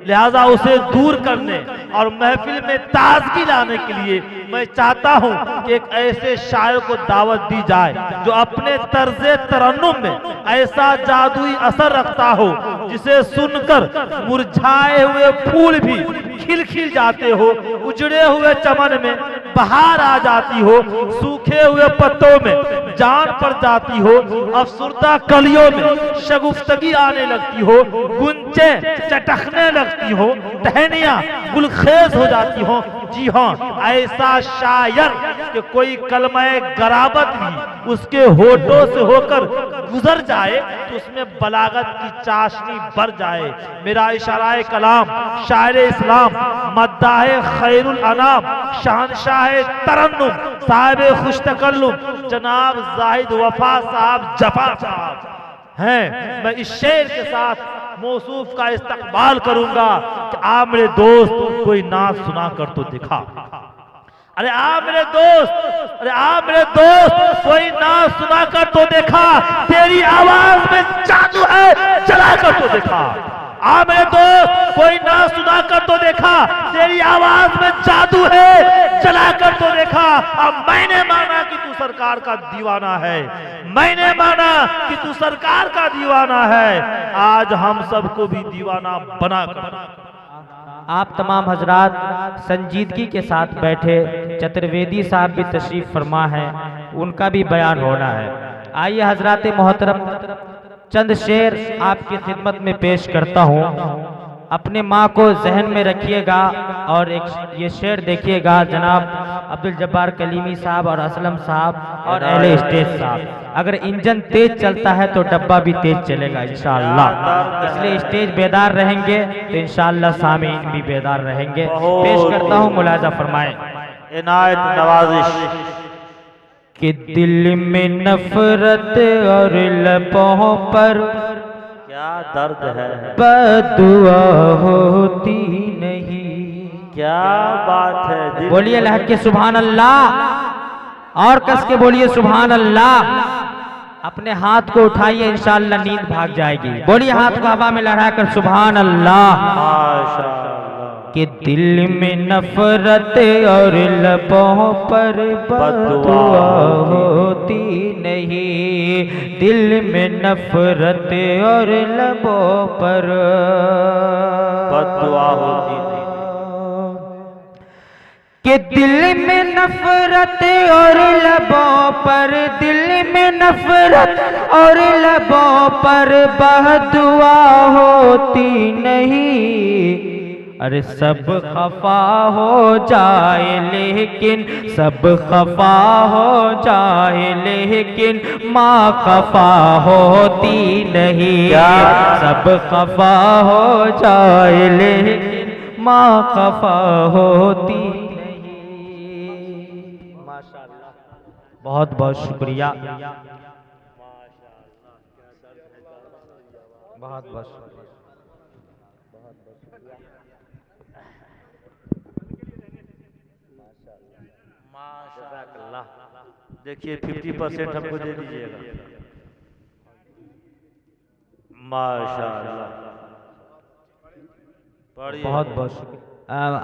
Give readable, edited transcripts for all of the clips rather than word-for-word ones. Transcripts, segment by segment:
लिहाजा उसे दूर करने और महफिल में ताजगी लाने के लिए मैं चाहता हूं कि एक ऐसे शायर को दावत दी जाए जो अपने तर्जे तरन्नुम में ऐसा जादुई असर रखता हो जिसे सुनकर मुरझाए हुए फूल भी खिल खिल जाते हो, उजड़े हुए चमन में बहार आ जाती हो, सूखे हुए पत्तों में जान पड़ जाती हो, अफसुर्दा कलियों में शगुफ्तगी आने लगती हो, गुंचे चटकने लगती हो, टहनियां गुलखेज हो जाती हो। जी हाँ, ऐसा शायर कि कोई कलमे गराबत भी उसके होठों से होकर गुजर जाए तो उसमें बलागत की चाशनी भर जाए। मेरा इशाराए कलाम शायर इस्लाम मद्दाहे खैरुल अनाम शहनशाह तरन्नुम साहिब खुश तकल्लुम जनाब जाहिद वफा साहब जफा साहब हैं। मैं इस शेर के साथ मौसूफ का इस्तकबाल करूंगा कि आ मेरे दोस्त कोई नात सुना कर तो दिखा। अरे आ मेरे दोस्त, अरे आ मेरे दोस्त कोई नात सुना कर तो देखा, तेरी आवाज में जादू है चला कर तो देखा। आ मेरे दोस्त कोई नात सुना कर तो देखा, तेरी आवाज में जादू है चला कर तो देखा। अब मैंने माना कि तू सरकार का दीवाना है, मैंने माना कि तू सरकार का दीवाना है, आज हम सबको भी दीवाना बना कर। आप तमाम हजरात संजीदगी के साथ बैठे, चतुर्वेदी साहब भी तशरीफ फरमा है, उनका भी बयान होना है। आइए हजरात मोहतरम चंद शेर आपकी खिदमत में पेश करता हूँ। अपने माँ को जहन में रखिएगा और एक ये शेर देखिएगा जनाब अब्दुल जब्बार कलीमी साहब और असलम साहब और अहले स्टेज साहब। अगर इंजन तेज चलता है तो डब्बा भी तेज चलेगा इंशाअल्लाह, इसलिए स्टेज बेदार रहेंगे तो इंशाअल्लाह सामीन भी बेदार रहेंगे। पेश करता हूँ, मुलाजा फरमाएं। इनायत नवाजिश कि दिल में नफरत और लबों पर क्या दर्द है, बदुआ होती नहीं। क्या बात है। बोलिए लहक के सुभान अल्लाह और कस के बोलिए सुभान अल्लाह। अपने हाथ को उठाइए, इंशाअल्लाह नींद भाग जाएगी। बोलिए हाथ को हवा में लहराकर सुभान अल्लाह। माशाअल्लाह। कि दिल में नफरत और लबों पर बदुआ होती नहीं, दिल में नफरत और लबों पर बदुआ होती नहीं। कि दिल में नफरत और लबों पर, दिल में नफरत और लबों पर बदुआ होती नहीं। अरे सब खफा हो जाए लेकिन, सब खफा हो जाए लेकिन माँ खफा होती नहीं। सब खफा हो जाए लेकिन माँ खफा होती नहीं। माशाअल्लाह, बहुत बहुत शुक्रिया, बहुत बहुत शुक्रिया। देखिए 50% हमको दे दीजिएगा। माशाअल्लाह, बहुत बहुत शुक्रिया।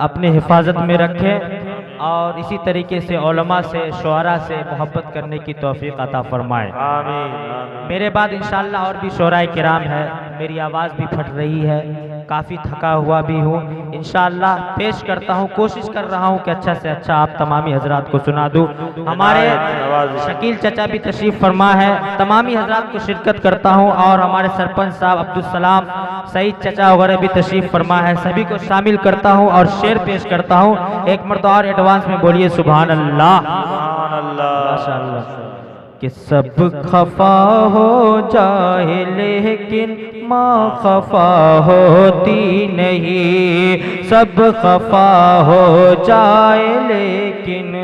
अपनी हिफाजत में रखें और इसी तरीके से उलमा से शुअरा से मोहब्बत करने की तौफीक अता फरमाए। आमीन। मेरे बाद इंशाअल्लाह और भी शुअराए किराम है। मेरी आवाज़ भी फट रही है, काफ़ी थका हुआ भी हूँ। इंशाअल्लाह पेश करता हूँ, कोशिश कर रहा हूँ कि अच्छा से अच्छा आप तमामी हजरात को सुना दूँ। हमारे शकील चचा भी तशरीफ़ फरमा है, तमामी हजरात को शिरकत करता हूँ और हमारे सरपंच साहब अब्दुल सलाम सईद चचा वगैरह भी तशरीफ़ फरमा है, सभी को शामिल करता हूँ और शेर पेश करता हूँ। एक मरतबा और एडवांस में बोलिए सुभान अल्लाह। माशाअल्लाह। कि सब खफा हो जाए लेकिन माँ खफा होती नहीं, सब खफा हो जाए लेकिन।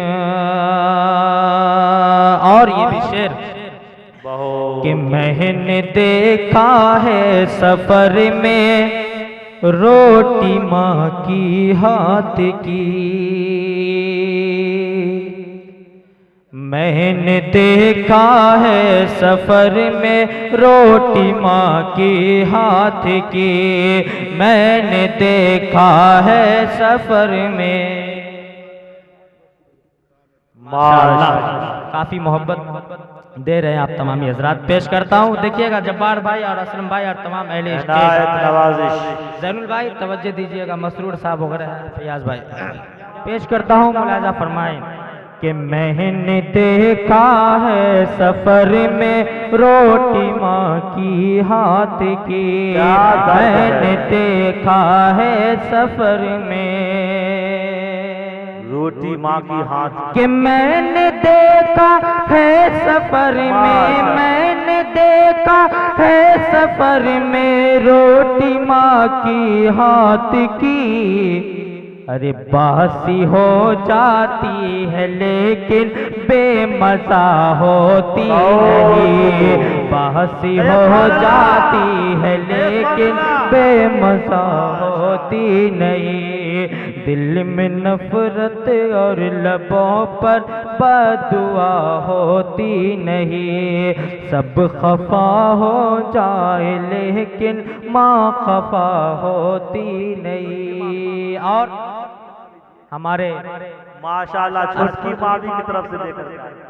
और ये भी शेर बहुत कि मैंने देखा है सफर में रोटी माँ की हाथ की, मैंने देखा है सफर में रोटी माँ की हाथ की, मैंने देखा है सफर में। माशाअल्लाह, काफी मोहब्बत दे रहे हैं आप तमामी हजरात। पेश करता हूँ, देखिएगा जब्बार भाई और असलम भाई और तमाम अहले इनायत स्टेज, नवाजिश। जैनुल भाई तवज्जो दीजिएगा, मसरूर साहब वगैरह, फयाज भाई। पेश करता हूँ, मुलाजा फरमाएं कि मैंने देखा है सफर में रोटी माँ की हाथ की, मैंने देखा है सफर में रोटी माँ की हाथ कि मैंने देखा है सफर में, मैंने देखा है सफर में रोटी माँ की हाथ की। अरे बासी हो जाती है लेकिन बेमज़ा होती नहीं, बासी हो जाती है लेकिन बेमज़ा होती नहीं। दिल में नफरत और लबों पर बदुआ होती नहीं, सब खफा हो जाए लेकिन माँ खफा होती नहीं। और हमारे माशाल्लाह छोटकी मामी की तरफ से देकर